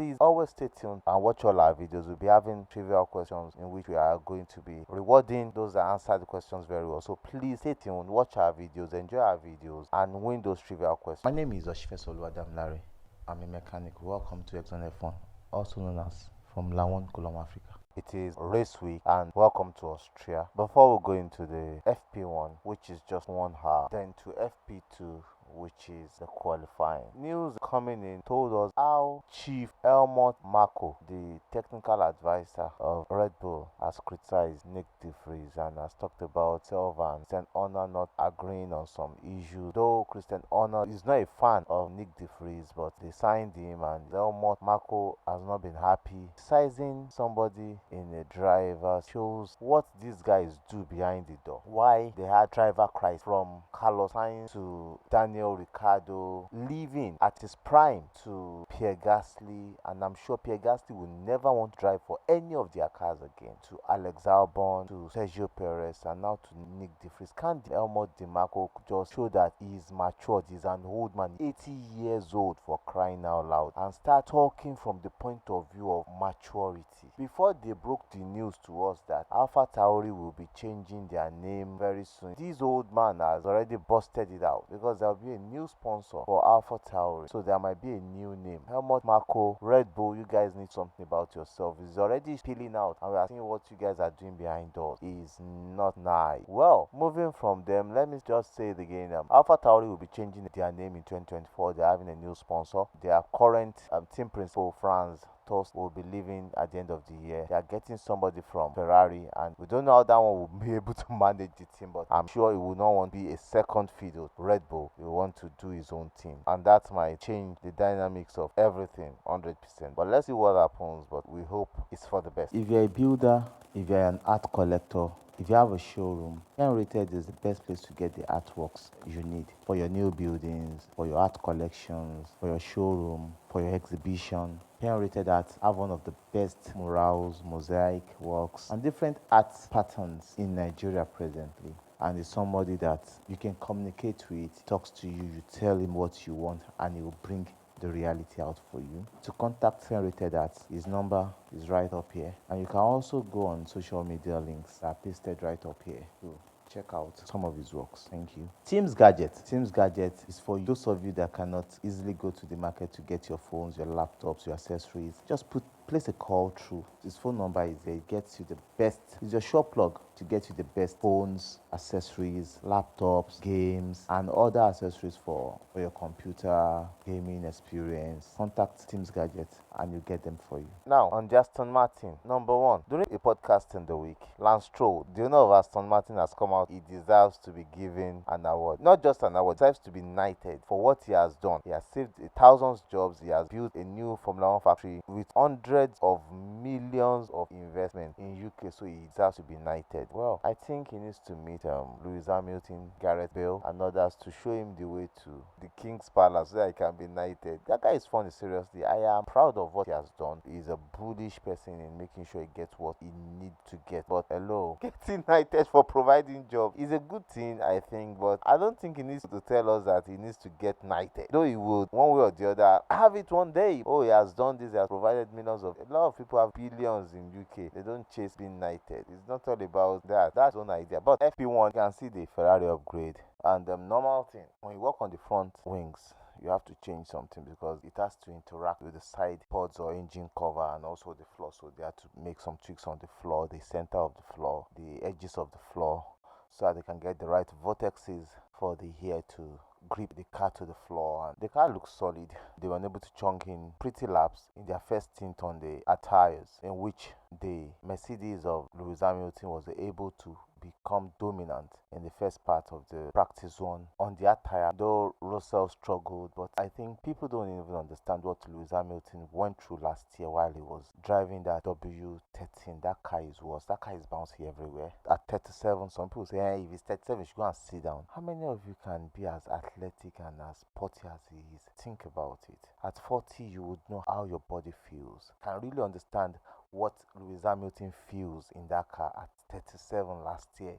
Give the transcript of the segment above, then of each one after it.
please always stay tuned and watch all our videos. We'll be having trivial questions in which we are going to be rewarding those that answer the questions very well. So please stay tuned, watch our videos, enjoy our videos, and win those trivial questions. My name is Larry. I'm a mechanic. Welcome to Exxon F1, also known as from Lawon, Colum, Africa. It is race week and welcome to Austria. Before we go into the FP1, which is just 1 hour, then to FP2, which is the qualifying. News coming in told us how Chief Helmut Marko, the technical advisor of RedBull, has criticized Nick De Vries and has talked about himself and Christian Horner not agreeing on some issues. Though Christian Horner is not a fan of Nick De Vries, but they signed him and Helmut Marko has not been happy. Sizing somebody in a driver shows what these guys do behind the door. Why they had driver crisis from Carlos Sainz to Daniel Ricciardo, leaving at his prime to Pierre Gasly, and I'm sure Pierre Gasly will never want to drive for any of their cars again, to Alex Albon, to Sergio Perez, and now to Nick De Vries. Can't Helmut Marko just show that he's matured, he's an old man, 80 years old for crying out loud, and start talking from the point of view of maturity? Before they broke the news to us that AlphaTauri will be changing their name very soon, this old man has already busted it out because there will be a new sponsor for AlphaTauri, so there might be a new name. Helmut Marko, Red Bull, you guys need something about yourself. It's already spilling out and we are seeing what you guys are doing behind doors. It's not nice. Well, moving from them, let me just say it again. AlphaTauri will be changing their name in 2024. They're having a new sponsor. Their current team principal, Franz Tost, will be leaving at the end of the year. They are getting somebody from Ferrari, and we don't know how that one will be able to manage the team, but I'm sure he will not want to be a second fiddle. Red Bull will want to do his own thing, and that might change the dynamics of everything 100%. But let's see what happens, but we hope it's for the best. If you're a builder, if you're an art collector, if you have a showroom, Rated is the best place to get the artworks you need for your new buildings, for your art collections, for your showroom, for your exhibition. Rated Art have one of the best murals, mosaic works, and different art patterns in Nigeria presently. And it's somebody that you can communicate with, talks to you, you tell him what you want, and he will bring the reality out for you. To contact Rated Art, his number is right up here, and you can also go on social media links that are pasted right up here to check out some of his works. Thank you. Teams Gadget is for those of you that cannot easily go to the market to get your phones, your laptops, your accessories. Just place a call through. His phone number is there. It gets you the best. It's your shop plug to get you the best phones, accessories, laptops, games, and other accessories for your computer gaming experience. Contact Teams Gadget and you get them for you. Now, on the Aston Martin, number one, during a podcast in the week, Lance Stroll, the owner of Aston Martin, has come out. He deserves to be given an award. Not just an award, he deserves to be knighted for what he has done. He has saved thousands of jobs. He has built a new Formula 1 factory with hundreds of millions of investment in UK, so he deserves to be knighted. Well, I think he needs to meet Lewis Hamilton, Gareth Bale, and others to show him the way to the King's Palace so that he can be knighted. That guy is funny, seriously. I am proud of what he has done. He's a bullish person in making sure he gets what he needs to get. But hello, getting knighted for providing job is a good thing, I think, but I don't think he needs to tell us that he needs to get knighted. Though he would, one way or the other, have it one day. Oh, he has done this, he has provided millions of. A lot of people have billions in UK. They don't chase being knighted. It's not all about that. That's one idea. But FP1, you can see the Ferrari upgrade. And the normal thing, when you work on the front wings, you have to change something because it has to interact with the side pods or engine cover and also the floor. So they have to make some tweaks on the floor, the center of the floor, the edges of the floor, so that they can get the right vortexes for the hair to grip the car to the floor. And the car looks solid. They were able to chunk in pretty laps in their first stint on the tires, in which the Mercedes of Lewis Hamilton was able to become dominant in the first part of the practice one on their tire, though Russell struggled. But I think people don't even understand what Lewis Hamilton went through last year while he was driving that W13. That car is worse. That car is bouncy everywhere. At 37, some people say, hey, if it's 37, you should go and sit down. How many of you can be as athletic and as sporty as he is? Think about it. At 40, you would know how your body feels. Can really understand what Lewis Hamilton feels in that car at 37 last year,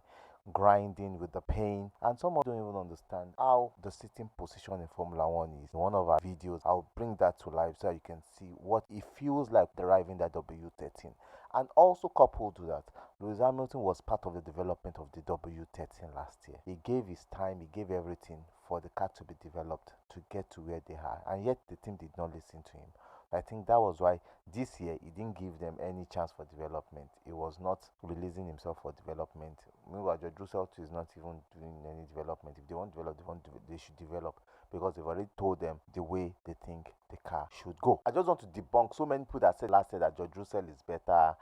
grinding, with the pain, and some of them don't even understand how the sitting position in Formula One is. In one of our videos, I'll bring that to life so you can see what it feels like driving that W13. And also coupled to that, Lewis Hamilton was part of the development of the W13 last year. He gave his time, he gave everything for the car to be developed to get to where they are, and yet the team did not listen to him. I think that was why this year he didn't give them any chance for development. He was not releasing himself for development. Meanwhile, George Russell too is not even doing any development. If they want to develop, they should develop, because they've already told them the way they think the car should go. I just want to debunk so many people that said last year that George Russell is better,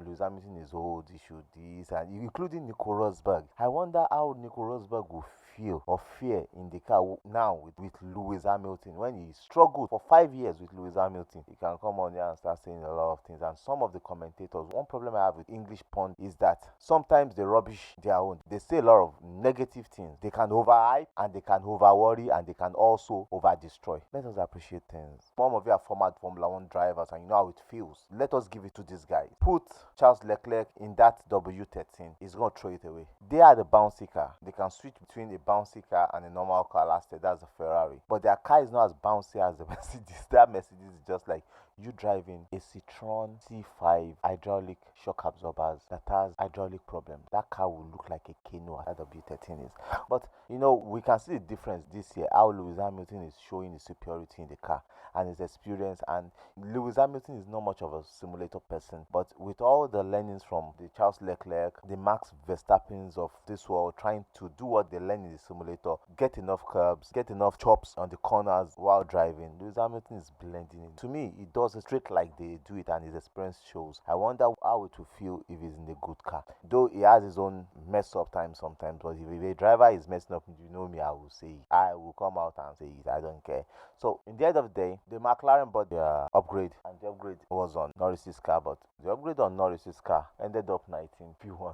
Lewis Hamilton is old, he should this, and including Nico Rosberg. I wonder how Nico Rosberg will feel or fear in the car now with Lewis Hamilton, when he struggled for 5 years with Lewis Hamilton. He can come on here and start saying a lot of things. And some of the commentators, one problem I have with English pundits is that sometimes they rubbish their own. They say a lot of negative things. They can overhype, and they can over worry, and they can also over destroy. Let us appreciate things. Some of you are former Formula One drivers, and you know how it feels. Let us give it to this guy. Put Charles Leclerc in that W13, he's going to throw it away. They are the bouncy car. They can switch between a bouncy car and a normal car last year. That's a Ferrari. But their car is not as bouncy as the Mercedes. That Mercedes is just like you driving a Citroen C5 hydraulic shock absorbers that has hydraulic problems. That car will look like a canoe, that W13 is. But you know, we can see the difference this year, how Lewis Hamilton is showing his superiority in the car and his experience. And Lewis Hamilton is not much of a simulator person, but with all the learnings from the Charles Leclerc, the Max Verstappens of this world, trying to do what they learn in the simulator, get enough curbs, get enough chops on the corners while driving, Lewis Hamilton is blending in. To me, he does it straight like they do it, and his experience shows. I wonder how it will feel if he's in a good car. Though he has his own mess up time sometimes, but if a driver is messing up, you know me, I will say it. I will come out and say it. I don't care. So in the end of the day, the McLaren bought their upgrade, and the upgrade was on Norris's car, but the upgrade on Norris's car ended up 19th P1.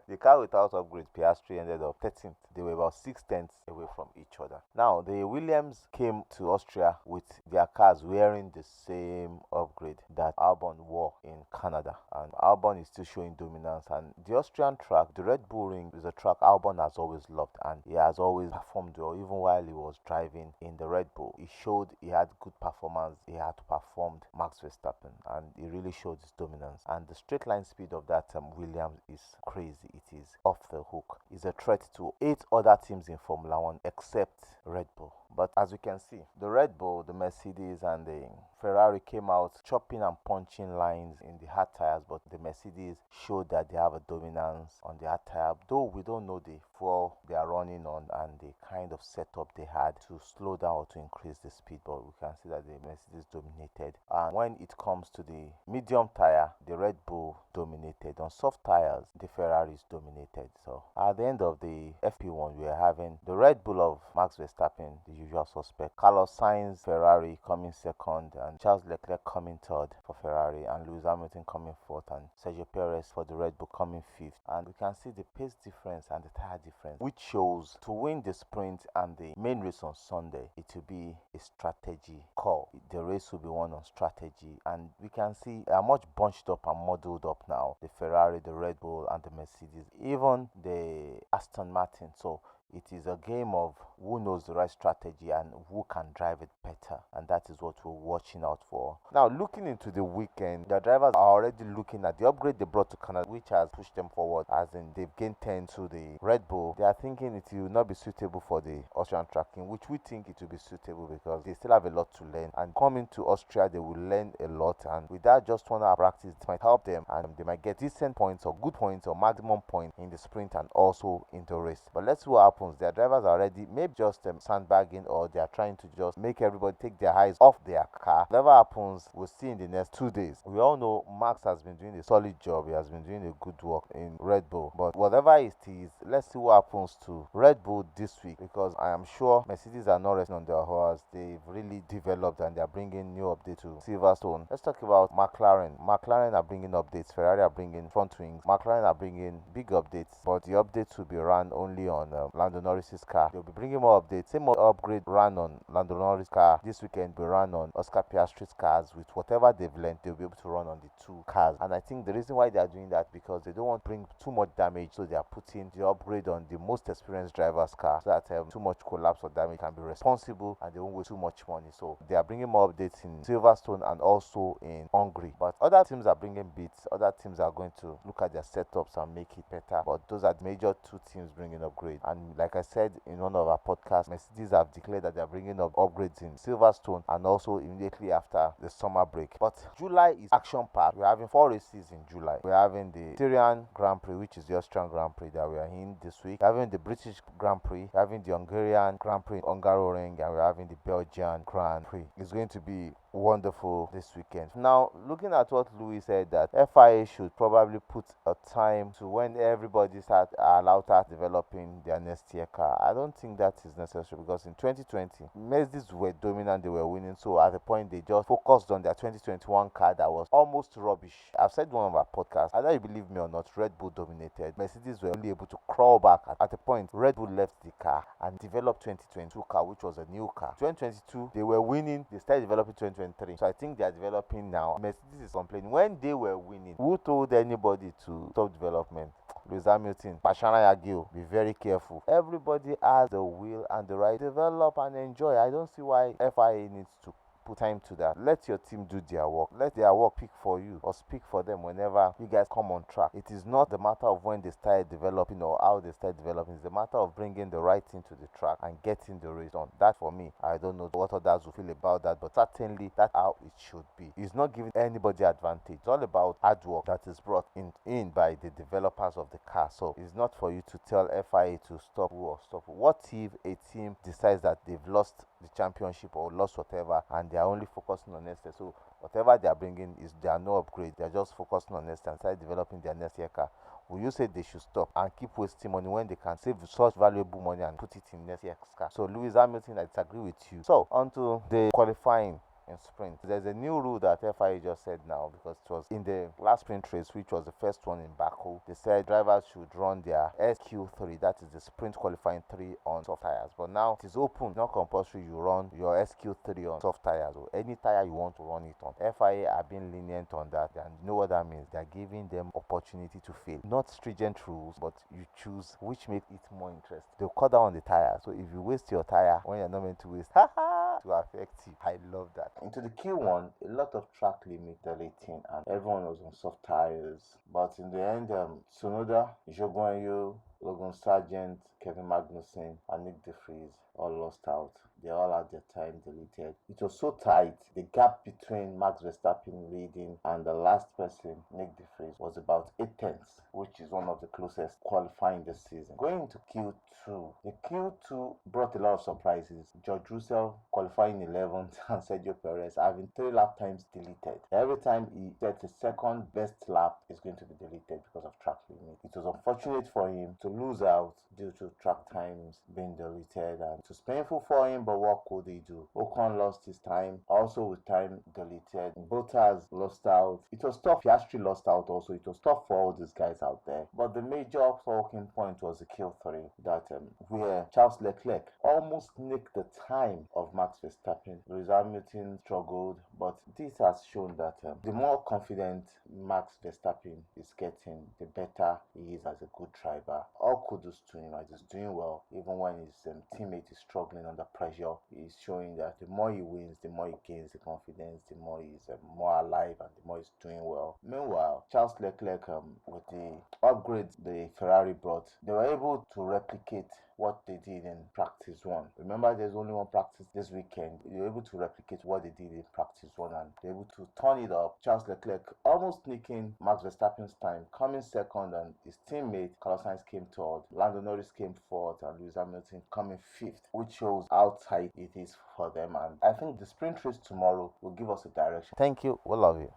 The car without upgrade, Piastri, ended up 13th. They were about 6/10 away from each other. Now, the Williams came to Austria with their cars wearing the same upgrade that Albon wore in Canada, and Albon is still showing dominance. And the Austrian track, the Red Bull Ring, is a track Albon has always loved, and he has always performed well. Even while he was driving in the Red Bull, he showed he had good performance. He had performed Max Verstappen, and he really showed his dominance. And the straight line speed of that Williams is crazy. It is off the hook. It's a threat to 8 other teams in Formula One except Red Bull. But as we can see, the Red Bull, the Mercedes, and the Ferrari came out chopping and punching lines in the hard tires, but the Mercedes showed that they have a dominance on the hard tire, though we don't know the fuel they are running on and the kind of setup they had to slow down or to increase the speed, but we can see that the Mercedes dominated. And when it comes to the medium tire, the Red Bull dominated. On soft tires, the Ferraris dominated. So at the end of the FP1, we are having the Red Bull of Max Verstappen, the usual suspect, Carlos Sainz Ferrari coming second, and Charles Leclerc coming third for Ferrari, and Lewis Hamilton coming fourth, and Sergio Perez for the Red Bull coming fifth. And we can see the pace difference and the tire difference, which shows to win the sprint and the main race on Sunday, it will be a strategy call. The race will be won on strategy, and we can see they are much bunched up and muddled up now, the Ferrari, the Red Bull, and the Mercedes, even the Aston Martin. So it is a game of who knows the right strategy and who can drive it better, and that is what we're watching out for. Now, looking into the weekend, the drivers are already looking at the upgrade they brought to Canada, which has pushed them forward, as in they've gained 10 to the Red Bull. They are thinking it will not be suitable for the Austrian tracking, which we think it will be suitable because they still have a lot to learn, and coming to Austria they will learn a lot, and with that just 1 hour practice, it might help them, and they might get decent points or good points or maximum points in the sprint and also in the race. But let's see what happens. Their drivers are already maybe just sandbagging, or they are trying to just make everybody take their eyes off their car. Whatever happens, we'll see in the next 2 days. We all know Max has been doing a solid job. He has been doing a good work in Red Bull, but whatever it is, let's see what happens to Red Bull this week, because I am sure Mercedes are not resting on their horse. They've really developed, and they are bringing new updates to Silverstone. Let's talk about McLaren. McLaren are bringing updates. Ferrari are bringing front wings. McLaren are bringing big updates, but the updates will be run only on Lando Norris's car. They'll be bringing more updates. Same upgrade ran on Lando Norris' car this weekend will run on Oscar Piastri's cars. With whatever they've learned, they'll be able to run on the two cars. And I think the reason why they are doing that because they don't want to bring too much damage, so they are putting the upgrade on the most experienced driver's car so that too much collapse or damage can be responsible and they won't waste too much money. So they are bringing more updates in Silverstone and also in Hungary. But other teams are bringing bits. Other teams are going to look at their setups and make it better. But those are the major two teams bringing upgrade. And like I said in one of our podcasts, Mercedes have declared that they are bringing up upgrades in Silverstone and also immediately after the summer break. But July is action packed. We're having 4 races in July. We're having the Styrian Grand Prix, which is the Austrian Grand Prix that we are in this week. We're having the British Grand Prix. We're having the Hungarian Grand Prix in Hungaroring, and we're having the Belgian Grand Prix. It's going to be wonderful this weekend. Now, looking at what Louis said, that FIA should probably put a time to when everybody are allowed to start developing their next year car. I don't think that is necessary because in 2020 Mercedes were dominant, they were winning, so at the point they just focused on their 2021 car that was almost rubbish. I've said one of our podcasts, either you believe me or not, Red Bull dominated. Mercedes were only able to crawl back at the point Red Bull left the car and developed 2022 car, which was a new car. 2022 they were winning, they started developing 2023. So I think they are developing now. Mercedes is complaining when they were winning. Who told anybody to stop development? Lewis Hamilton, Bashana Yagil, be very careful. Everybody has the will and the right to develop and enjoy. I don't see why FIA needs to put time to that. Let your team do their work. Let their work speak for you or speak for them whenever you guys come on track. It is not the matter of when they start developing or how they start developing. It's the matter of bringing the right thing to the track and getting the race on. That for me, I don't know what others will feel about that, but certainly that's how it should be. It's not giving anybody advantage. It's all about hard work that is brought in by the developers of the car. So it's not for you to tell FIA to stop who or stop who. What if a team decides that they've lost the championship or lost whatever and they are only focusing on next year? So whatever they are bringing is there are no upgrade. They are just focusing on next year and start developing their next year car. Will you say they should stop and keep wasting money when they can save such valuable money and put it in next year's car? So Lewis Hamilton, I disagree with you. So onto the qualifying in sprint. There's a new rule that FIA just said now, because it was in the last sprint race, which was the first one in Baku. They said drivers should run their SQ3, that is the sprint qualifying 3, on soft tires. But now it is open, not compulsory you run your SQ3 on soft tires or any tire you want to run it on. FIA are being lenient on that, and you know what that means. They're giving them opportunity to fail. Not stringent rules, but you choose which makes it more interesting. They'll cut down on the tire. So if you waste your tire when you're not meant to waste, to affect you. I love that. Into the Q1, a lot of track limit deleting and everyone was on soft tires. But in the end, Tsunoda, Joguanyu, Logan Sargent, Kevin Magnussen, and Nick DeFries all lost out. They all had their time deleted. It was so tight. The gap between Max Verstappen leading and the last person, Nick DeFries, was about 8 tenths, which is one of the closest qualifying this season. Going into Q2, the Q2 brought a lot of surprises. George Russell qualifying 11th and Sergio Perez having 3 lap times deleted. Every time he sets a second best lap, is going to be deleted because of track limit. It was unfortunate for him to lose out due to track times being deleted, and it was painful for him, but what could he do? Ocon lost his time, also with time deleted. Bottas lost out. It was tough. Piastri lost out also. It was tough for all these guys out there. But the major talking point was the Q3, that where Charles Leclerc almost nicked the time of Max Verstappen. Lewis Hamilton struggled, but this has shown that the more confident Max Verstappen is getting, the better he is as a good driver. All kudos to him as he's doing well, even when his teammate is struggling under pressure. He's showing that the more he wins, the more he gains the confidence, the more he's more alive, and the more he's doing well. Meanwhile, Charles Leclerc, with the upgrades the Ferrari brought, they were able to replicate what they did in practice 1. Remember, there's only one practice this weekend. They were able to replicate what they did in practice 1 and they're able to turn it up. Charles Leclerc almost nicking Max Verstappen's time, coming second, and his teammate Carlos Sainz came third. Lando Norris came fourth, and Lewis Hamilton coming fifth, which shows how tight it is for them. And I think the sprint race tomorrow will give us a direction. Thank you. We love you.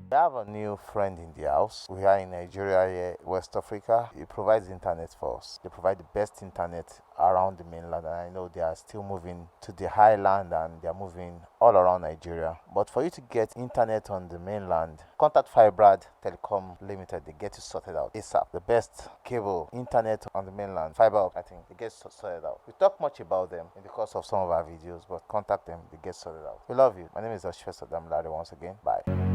We have a new friend in the house. We are in Nigeria here, West Africa. It provides internet for us. They provide the best internet around the mainland, and I know they are still moving to the highland and they are moving all around Nigeria. But for you to get internet on the mainland, contact Fibrad Telecom Limited. They get you sorted out ASAP. The best cable internet on the mainland, fiber, I think they get sorted out. We talk much about them in the course of some of our videos, but contact them. They get sorted out. We love you. My name is Ashfesa Damlade once again. Bye.